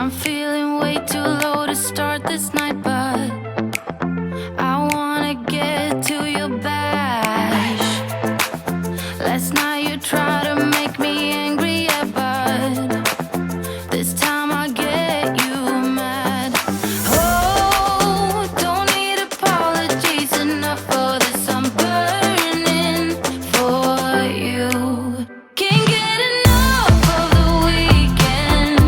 I'm feeling way too low to start this night, but I wanna get to your bash. Last night you tried to make me angry, yeah, but this time I get you mad. Oh, don't need apologies enough for this. I'm burning for you. Can't get enough of the weekend.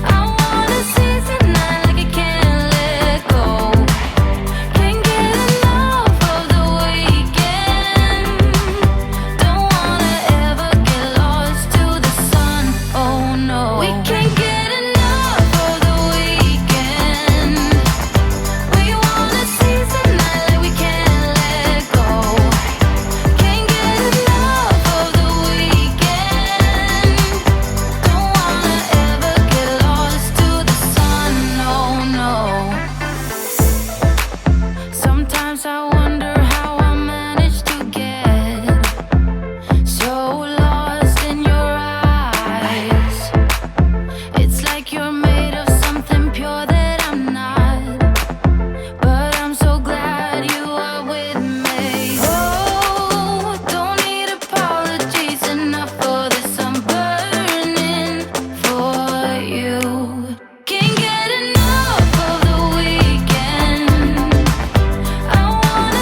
I wanna seize the night like I can't let go. Can't get enough of the weekend. Don't wanna ever get lost to the sun. Oh no, we can't get enough of the weekend. We wanna seize the night like we can't let go. Can't get enough of the weekend. Don't wanna ever get lost to the sun. No, no. Sometimes I wonder how I managed to get so lost in your eyes. It's like you're made of something pure that I'm not, but I'm so glad you are with me. Oh, don't need apologies enough for this. I'm burning for you. Can't get enough of the weekend. I wanna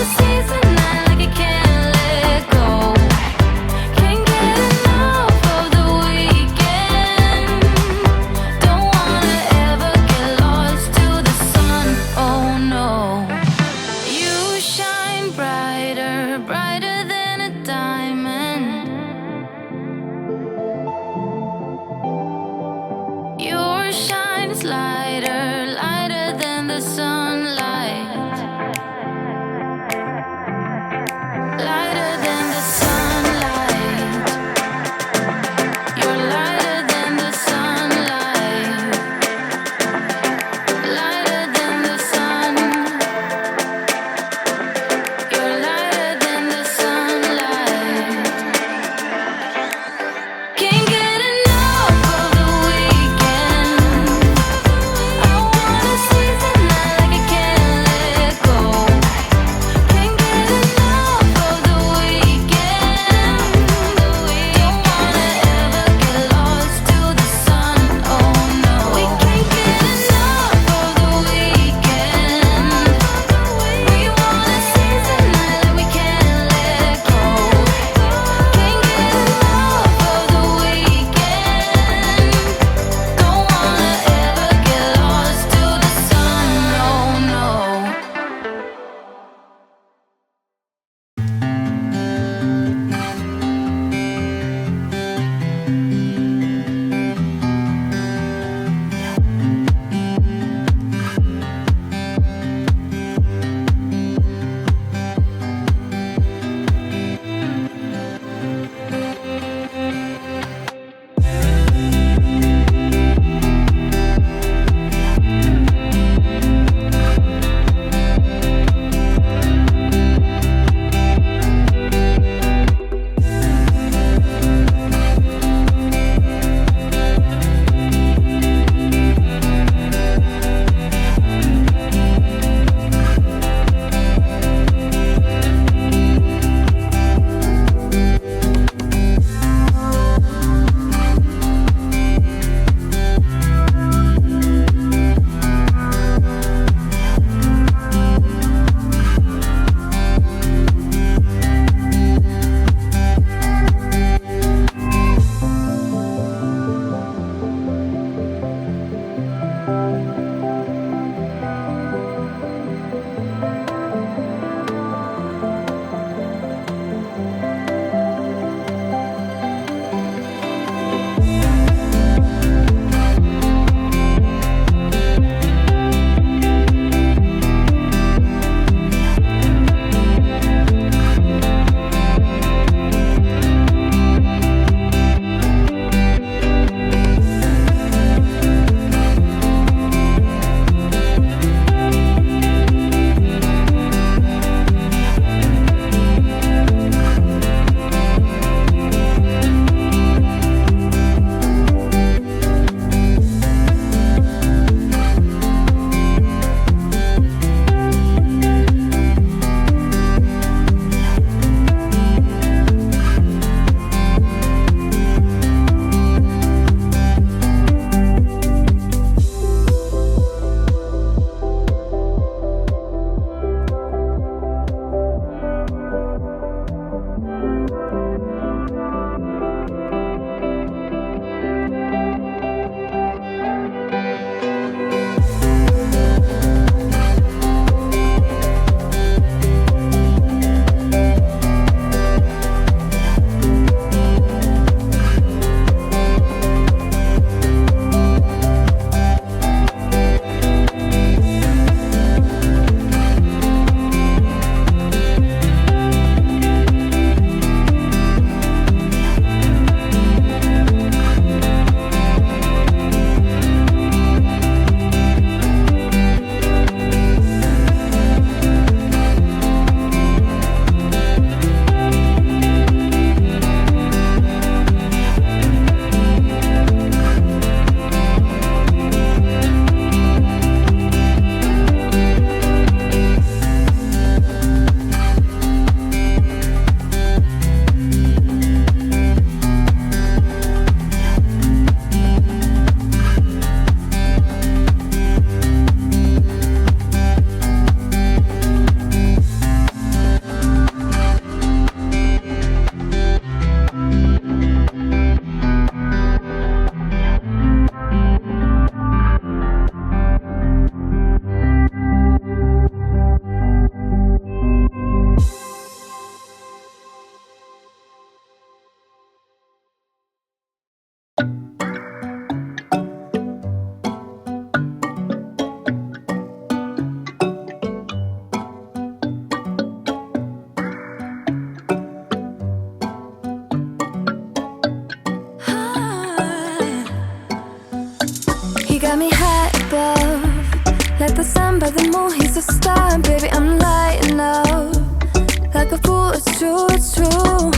it's true, it's true.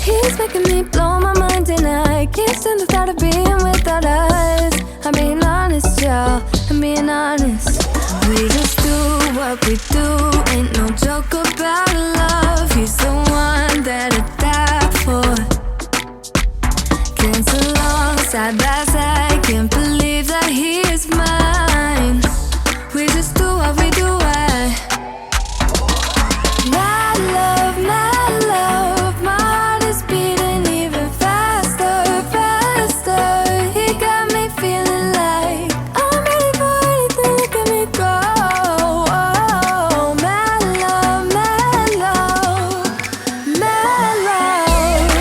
He's making me blow my mind and I can't stand the thought of being without us. I'm being honest, y'all, I'm being honest. We just do what we do, ain't no joke about love. He's the one that I die for. Dance along side by side, can't believe that he is mine. We just do what we do, my love, my heart is beating even faster, faster. He got me feeling like I'm ready for anything, look at me go. Oh, my love, my love, my love.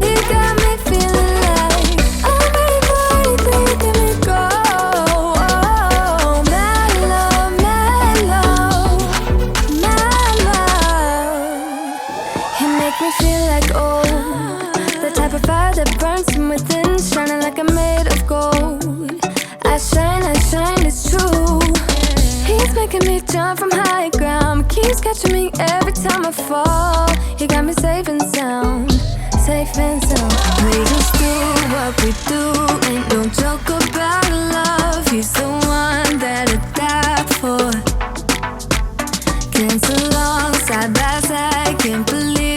He got me feeling like I'm ready for anything, look at me go. Oh, my love, my love, my love. He make me feel like old, the type of fire that burns from within, shining like I'm made of gold. I shine, it's true. He's making me jump from high ground, keeps catching me every time I fall. He got me safe and sound, safe and sound. We just do what we do, ain't no joke about love. He's the one that I die for. Dance along side by side, can't believe